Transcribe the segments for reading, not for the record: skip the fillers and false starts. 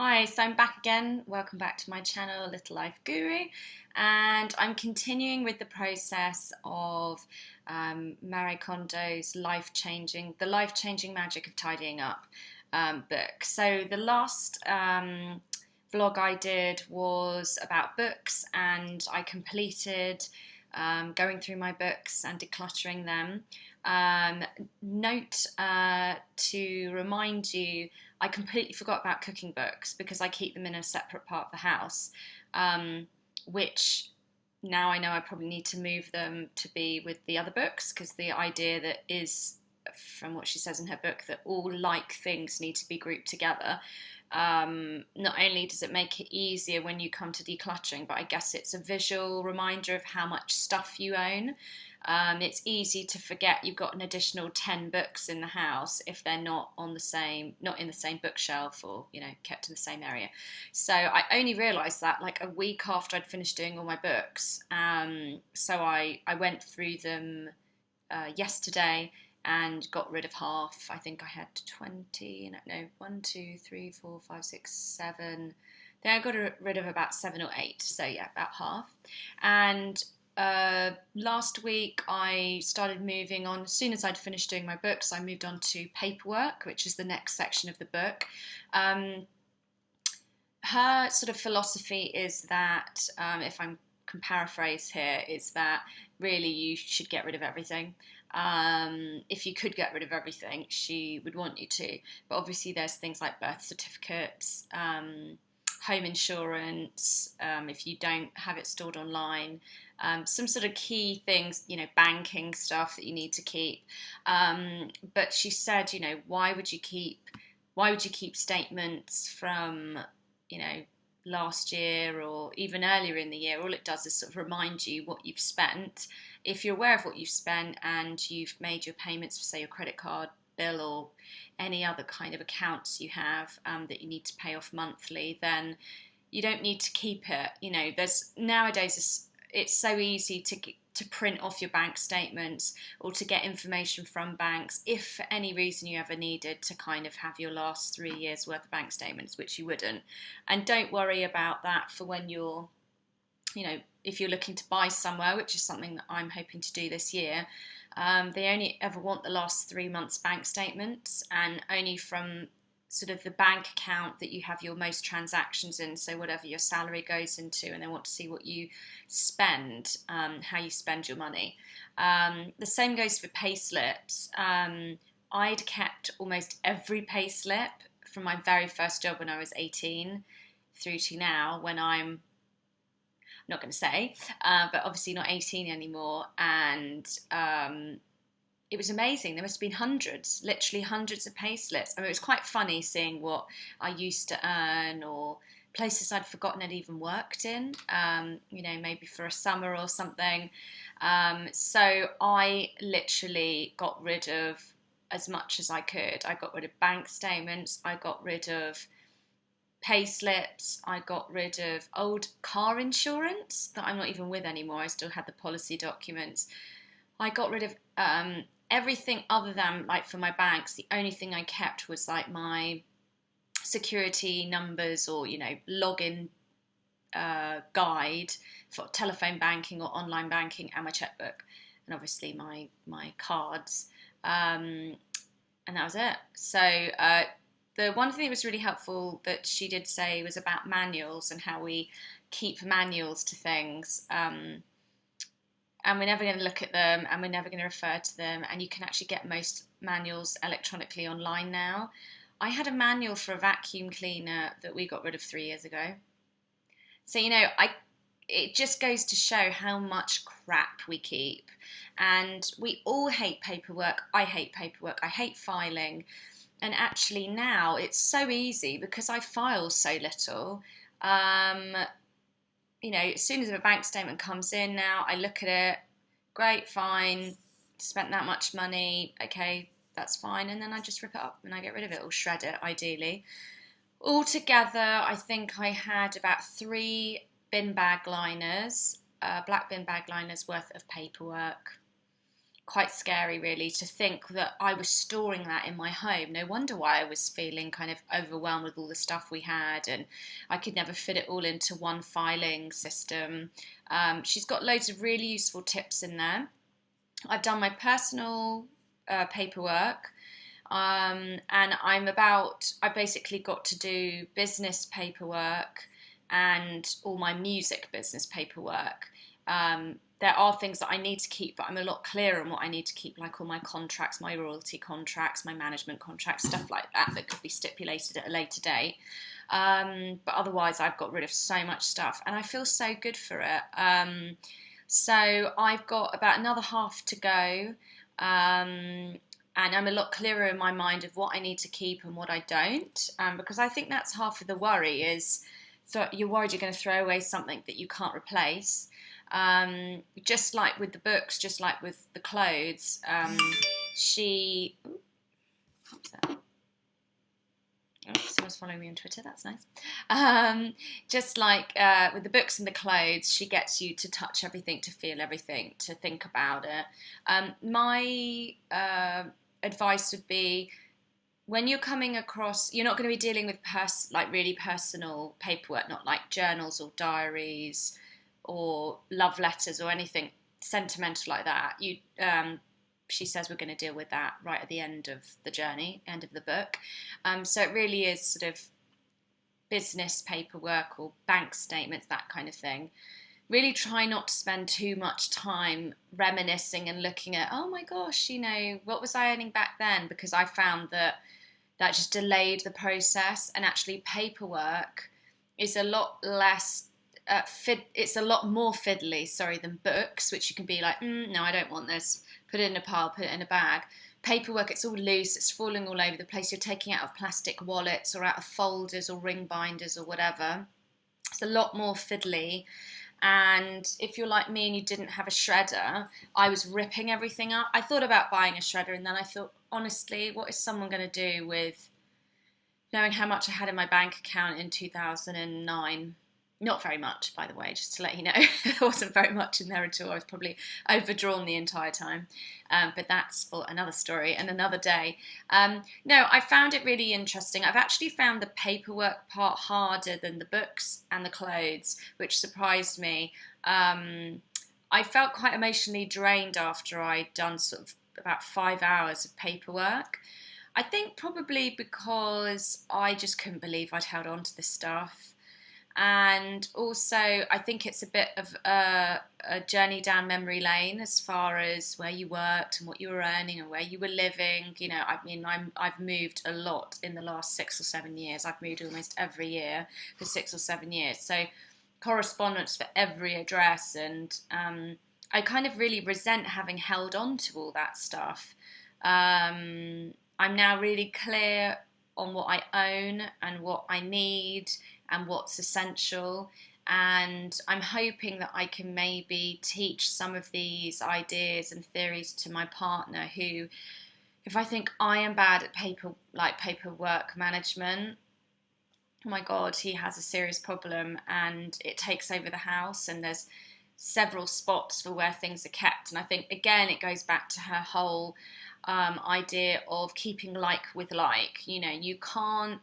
Hi, so I'm back again. Welcome back to my channel, Little Life Guru, and I'm continuing with the process of Marie Kondo's The Life-Changing Magic of Tidying Up book. So the last vlog I did was about books, and I completed going through my books and decluttering them. Note to remind you, I completely forgot about cooking books because I keep them in a separate part of the house, which now I know I probably need to move them to be with the other books, because the idea that is, from what she says in her book, that all like things need to be grouped together. Not only does it make it easier when you come to decluttering, but I guess it's a visual reminder of how much stuff you own. It's easy to forget you've got an additional 10 books in the house if they're not in the same bookshelf, or kept in the same area. So I only realised that like a week after I'd finished doing all my books. So I went through them yesterday and got rid of half. I think I had 20, no, 1, 2, 3, 4, 5, 6, 7. Then I got rid of about 7 or 8, so yeah, about half. And last week I started moving on. As soon as I'd finished doing my books, I moved on to paperwork, which is the next section of the book. Her sort of philosophy is that, if I can paraphrase here, is that really you should get rid of everything. If you could get rid of everything, she would want you to. But obviously there's things like birth certificates, home insurance, if you don't have it stored online, some sort of key things, banking stuff that you need to keep. But she said, why would you keep statements from, last year or even earlier in the year? All it does is sort of remind you what you've spent. If you're aware of what you've spent and you've made your payments for, say, your credit card bill or any other kind of accounts you have that you need to pay off monthly, then you don't need to keep it. There's nowadays it's so easy to print off your bank statements or to get information from banks if for any reason you ever needed to kind of have your last 3 years worth of bank statements, which you wouldn't. And don't worry about that for when you're, if you're looking to buy somewhere, which is something that I'm hoping to do this year. They only ever want the last 3 months bank statements, and only from sort of the bank account that you have your most transactions in, so whatever your salary goes into, and they want to see what you spend, how you spend your money. The same goes for Payslips. I'd kept almost every payslip from my very first job when I was 18 through to now, when I'm not going to say, but obviously not 18 anymore, and it was amazing. There must have been hundreds, literally hundreds of pay slips. I mean, it was quite funny seeing what I used to earn, or places I'd forgotten I'd even worked in, maybe for a summer or something. So I literally got rid of as much as I could. I got rid of bank statements, I got rid of pay slips, I got rid of old car insurance that I'm not even with anymore. I still had the policy documents. I got rid of everything other than, like, for my banks, the only thing I kept was like my security numbers or login guide for telephone banking or online banking, and my checkbook, and obviously my cards, and that was it. So the one thing that was really helpful that she did say was about manuals and how we keep manuals to things. And we're never going to look at them, and we're never going to refer to them, and you can actually get most manuals electronically online now. I had a manual for a vacuum cleaner that we got rid of 3 years ago. So, it just goes to show how much crap we keep. And we all hate paperwork. I hate paperwork. I hate filing. And actually now it's so easy because I file so little. As soon as a bank statement comes in now, I look at it, great, fine, spent that much money, okay, that's fine, and then I just rip it up and I get rid of it, or shred it, ideally. Altogether, I think I had about 3 bin bag liners, black bin bag liners worth of paperwork. quite scary, really, to think that I was storing that in my home. No wonder why I was feeling kind of overwhelmed with all the stuff we had, and I could never fit it all into one filing system. She's got loads of really useful tips in there. I've done my personal paperwork. And I basically got to do business paperwork and all my music business paperwork. There are things that I need to keep, but I'm a lot clearer on what I need to keep, like all my contracts, my royalty contracts, my management contracts, stuff like that could be stipulated at a later date. But otherwise, I've got rid of so much stuff, and I feel so good for it. So I've got about another half to go. And I'm a lot clearer in my mind of what I need to keep and what I don't, because I think that's half of the worry is that you're worried you're going to throw away something that you can't replace. Just like with the books, just like with the clothes, someone's following me on Twitter, that's nice. Just like with the books and the clothes, she gets you to touch everything, to feel everything, to think about it. My advice would be, when you're coming across, you're not going to be dealing with like really personal paperwork, not like journals or diaries or love letters or anything sentimental like that. She says we're going to deal with that right at the end of the journey, end of the book. So it really is sort of business paperwork or bank statements, that kind of thing. Really try not to spend too much time reminiscing and looking at, oh my gosh, what was I earning back then? Because I found that just delayed the process, and actually paperwork is a lot less, it's a lot more fiddly, than books, which you can be like, no, I don't want this, put it in a pile, put it in a bag. Paperwork, it's all loose, it's falling all over the place, you're taking out of plastic wallets or out of folders or ring binders or whatever. It's a lot more fiddly. And if you're like me and you didn't have a shredder, I was ripping everything up. I thought about buying a shredder, and then I thought, honestly, what is someone going to do with knowing how much I had in my bank account in 2009? Not very much, by the way, just to let you know. There wasn't very much in there at all. I was probably overdrawn the entire time. But that's for another story and another day. No, I found it really interesting. I've actually found the paperwork part harder than the books and the clothes, which surprised me. I felt quite emotionally drained after I'd done sort of about 5 hours of paperwork. I think probably because I just couldn't believe I'd held on to this stuff. And also, I think it's a bit of a journey down memory lane as far as where you worked and what you were earning and where you were living. I've moved a lot in the last 6 or 7 years. I've moved almost every year for 6 or 7 years. So correspondence for every address. And I kind of really resent having held on to all that stuff. I'm now really clear on what I own and what I need and what's essential, and I'm hoping that I can maybe teach some of these ideas and theories to my partner, who, if I think I am bad at paperwork management, oh my god, he has a serious problem, and it takes over the house, and there's several spots for where things are kept. And I think, again, it goes back to her whole idea of keeping like with like. You can't,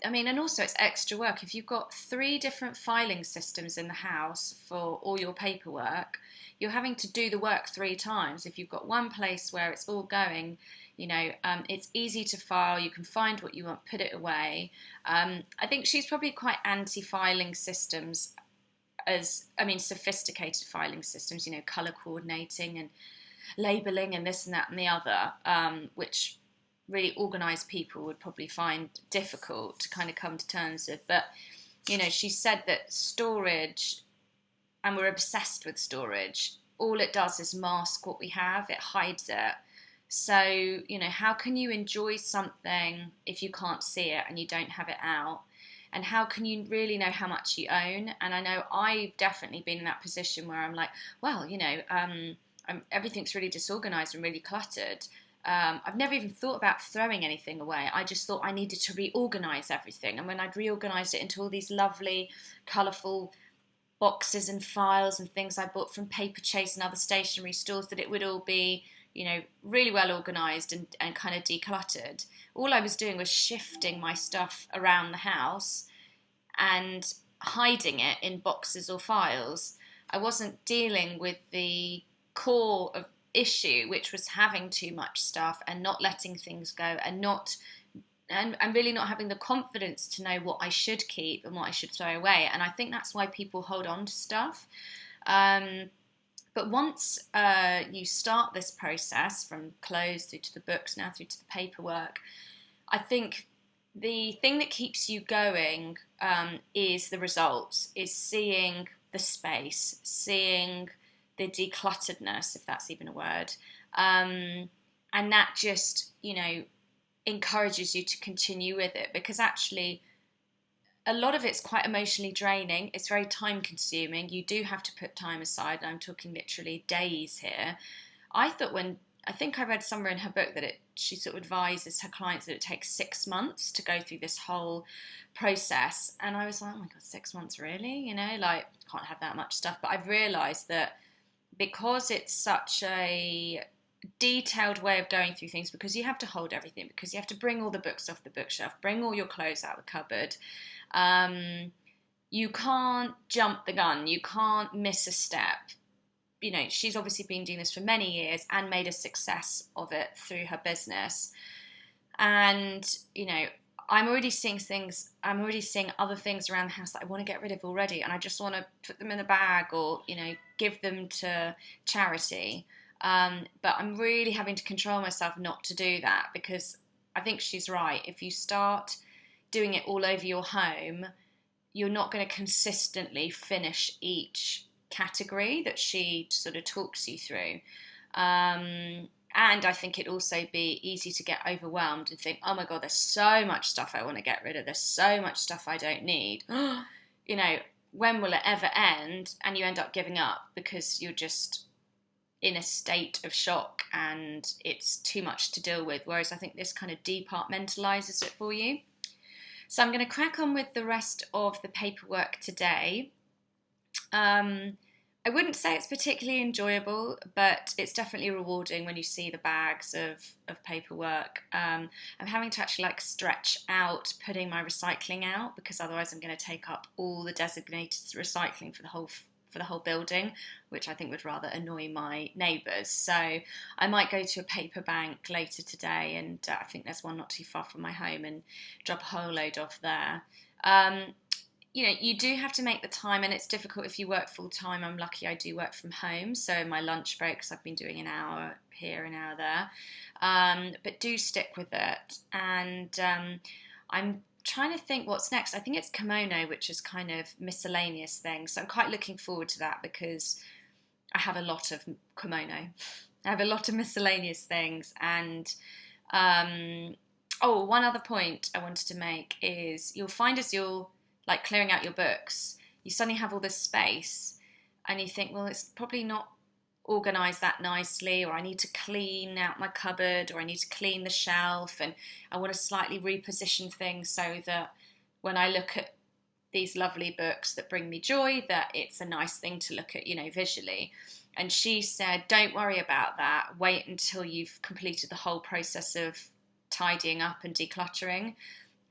and also it's extra work. If you've got 3 different filing systems in the house for all your paperwork, you're having to do the work 3 times. If you've got one place where it's all going, it's easy to file, you can find what you want, put it away. I think she's probably quite anti-filing systems, sophisticated filing systems, colour coordinating and labelling and this and that and the other, which really organised people would probably find difficult to kind of come to terms with. But, she said that storage, and we're obsessed with storage, all it does is mask what we have, it hides it. So, how can you enjoy something if you can't see it and you don't have it out? And how can you really know how much you own? And I know I've definitely been in that position where I'm like, well, everything's really disorganised and really cluttered. I've never even thought about throwing anything away. I just thought I needed to reorganise everything. And when I'd reorganised it into all these lovely, colourful boxes and files and things I bought from Paper Chase and other stationery stores, that it would all be really well organised and kind of decluttered, all I was doing was shifting my stuff around the house and hiding it in boxes or files. I wasn't dealing with the core of issue, which was having too much stuff and not letting things go, and really not having the confidence to know what I should keep and what I should throw away. And I think that's why people hold on to stuff. But once you start this process, from clothes through to the books, now through to the paperwork, I think the thing that keeps you going is the results, is seeing the space, seeing the declutteredness, if that's even a word. And that just, encourages you to continue with it, because actually a lot of it's quite emotionally draining. It's very time consuming. You do have to put time aside. I'm talking literally days here. I think I read somewhere in her book that she sort of advises her clients that it takes 6 months to go through this whole process. And I was like, oh my God, 6 months, really? Can't have that much stuff. But I've realised that because it's such a detailed way of going through things, because you have to hold everything, because you have to bring all the books off the bookshelf, bring all your clothes out of the cupboard, you can't jump the gun, you can't miss a step. She's obviously been doing this for many years and made a success of it through her business. And, I'm already seeing other things around the house that I want to get rid of already. And I just want to put them in a bag or, give them to charity. But I'm really having to control myself not to do that, because I think she's right. If you start doing it all over your home, you're not going to consistently finish each category that she sort of talks you through. And I think it'd also be easy to get overwhelmed and think, oh my God, there's so much stuff I want to get rid of. There's so much stuff I don't need. When will it ever end? And you end up giving up because you're just in a state of shock and it's too much to deal with. Whereas I think this kind of departmentalizes it for you. So I'm going to crack on with the rest of the paperwork today. I wouldn't say it's particularly enjoyable, but it's definitely rewarding when you see the bags of paperwork. I'm having to actually stretch out putting my recycling out, because otherwise I'm going to take up all the designated recycling for the whole building, which I think would rather annoy my neighbours. So I might go to a paper bank later today, and I think there's one not too far from my home, and drop a whole load off there. You do have to make the time, and it's difficult if you work full time. I'm lucky I do work from home, so in my lunch breaks I've been doing an hour here, an hour there. But do stick with it. And I'm trying to think what's next. I think it's kimono, which is kind of miscellaneous things. So I'm quite looking forward to that, because I have a lot of kimono. I have a lot of miscellaneous things. And one other point I wanted to make is you'll find as you're clearing out your books, you suddenly have all this space and you think, well, it's probably not organised that nicely, or I need to clean out my cupboard, or I need to clean the shelf, and I want to slightly reposition things so that when I look at these lovely books that bring me joy, that it's a nice thing to look at, visually. And she said, don't worry about that. Wait until you've completed the whole process of tidying up and decluttering.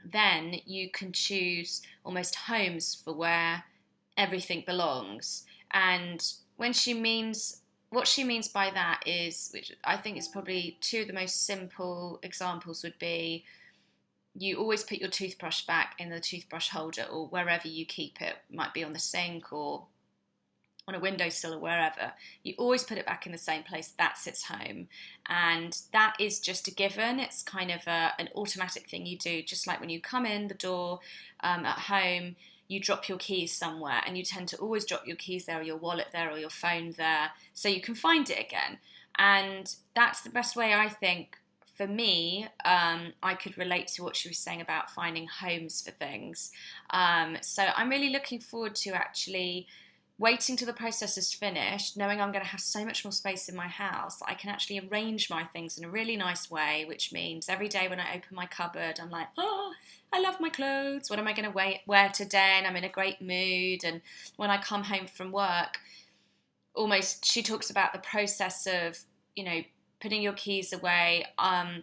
Then you can choose almost homes for where everything belongs. And what she means by that is, which I think is probably two of the most simple examples, would be you always put your toothbrush back in the toothbrush holder or wherever you keep it. It might be on the sink or on a windowsill or wherever. You always put it back in the same place. That's its home. And that is just a given. It's kind of an automatic thing you do, just like when you come in the door at home, you drop your keys somewhere, and you tend to always drop your keys there, or your wallet there, or your phone there, so you can find it again. And that's the best way, I think, for me. I could relate to what she was saying about finding homes for things. So I'm really looking forward to actually waiting till the process is finished, knowing I'm going to have so much more space in my house that I can actually arrange my things in a really nice way, which means every day when I open my cupboard, I'm like, oh, I love my clothes. What am I going to wear today? And I'm in a great mood. And when I come home from work, she talks about the process of, putting your keys away,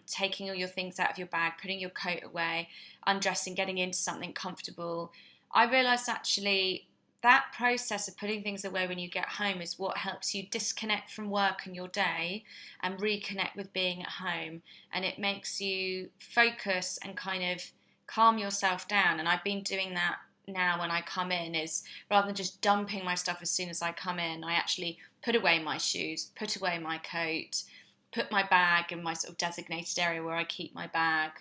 taking all your things out of your bag, putting your coat away, undressing, getting into something comfortable. I realised actually that process of putting things away when you get home is what helps you disconnect from work and your day and reconnect with being at home. And it makes you focus and kind of calm yourself down. And I've been doing that now when I come in, is rather than just dumping my stuff as soon as I come in, I actually put away my shoes, put away my coat, put my bag in my sort of designated area where I keep my bag.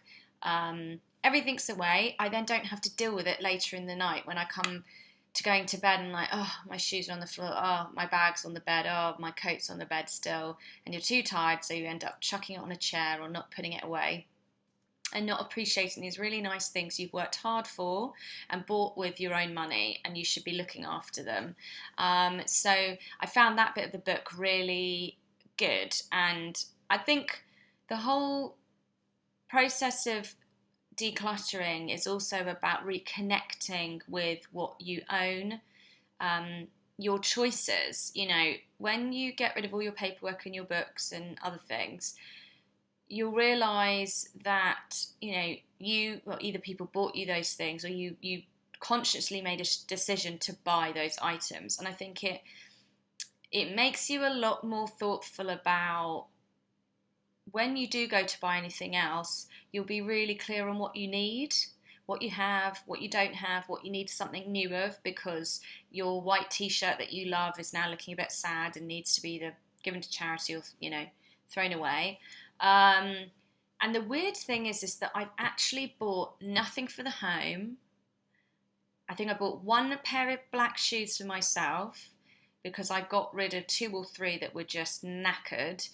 Everything's away. I then don't have to deal with it later in the night when I come to going to bed and like, oh, my shoes are on the floor, oh, my bag's on the bed, oh, my coat's on the bed still, and you're too tired, so you end up chucking it on a chair or not putting it away and not appreciating these really nice things you've worked hard for and bought with your own money, and you should be looking after them. So I found that bit of the book really good, and I think the whole process of decluttering is also about reconnecting with what you own, your choices. You know, when you get rid of all your paperwork and your books and other things, you'll realise that, you know, well, either people bought you those things or you consciously made a decision to buy those items. And I think it makes you a lot more thoughtful about when you do go to buy anything else, you'll be really clear on what you need, what you have, what you don't have, what you need something new of, because your white t-shirt that you love is now looking a bit sad and needs to be either given to charity or, you know, thrown away. And the weird thing is that I've actually bought nothing for the home. I think I bought one pair of black shoes for myself because I got rid of 2 or 3 that were just knackered.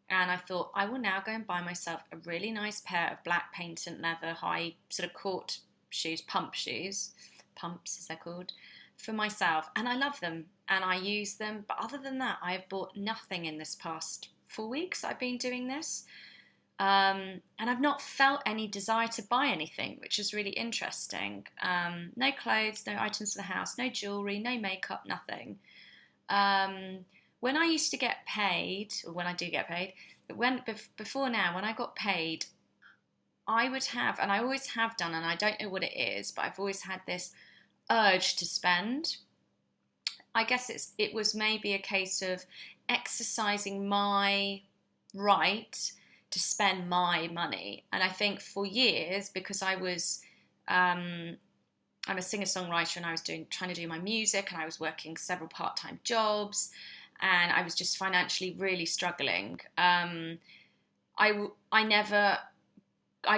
And I thought, I will now go and buy myself a really nice pair of black patent leather, high sort of court shoes, pumps as they're called, for myself. And I love them and I use them. But other than that, I have bought nothing in this past 4 weeks I've been doing this. And I've not felt any desire to buy anything, which is really interesting. No clothes, no items for the house, no jewellery, no makeup, nothing. When I used to get paid, or when I do get paid, before now, when I got paid, I would have, and I always have done, and I don't know what it is, but I've always had this urge to spend. I guess it was maybe a case of exercising my right to spend my money. And I think for years, because I'm a singer-songwriter and I was trying to do my music and I was working several part-time jobs and I was just financially really struggling. I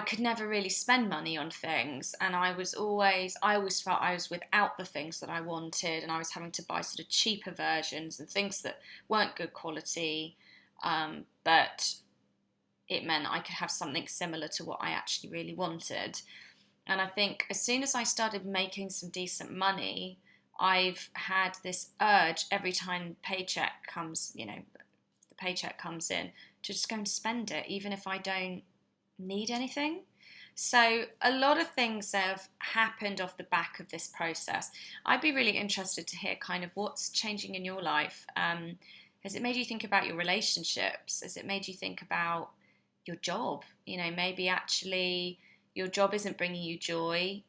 could never really spend money on things, and I always felt I was without the things that I wanted, and I was having to buy sort of cheaper versions and things that weren't good quality, but it meant I could have something similar to what I actually really wanted. And I think as soon as I started making some decent money, I've had this urge every time the paycheck comes in, to just go and spend it, even if I don't need anything. So a lot of things have happened off the back of this process. I'd be really interested to hear kind of what's changing in your life. Has it made you think about your relationships? Has it made you think about your job? You know, maybe actually your job isn't bringing you joy.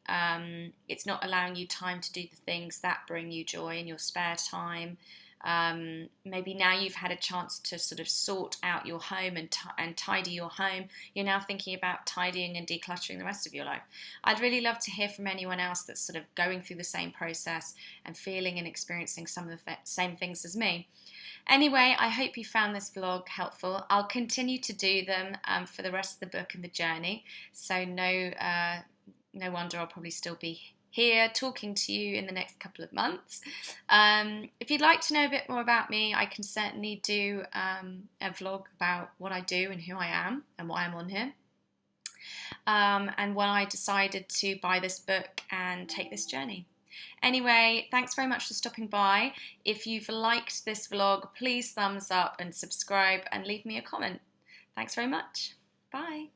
It's not allowing you time to do the things that bring you joy in your spare time. Maybe now you've had a chance to sort of sort out your home and tidy your home, you're now thinking about tidying and decluttering the rest of your life. I'd really love to hear from anyone else that's sort of going through the same process and feeling and experiencing some of the same things as me. Anyway, I hope you found this vlog helpful. I'll continue to do them for the rest of the book and the journey, so no wonder I'll probably still be here talking to you in the next couple of months. If you'd like to know a bit more about me, I can certainly do a vlog about what I do and who I am and why I'm on here. And when I decided to buy this book and take this journey. Anyway, thanks very much for stopping by. If you've liked this vlog, please thumbs up and subscribe and leave me a comment. Thanks very much. Bye.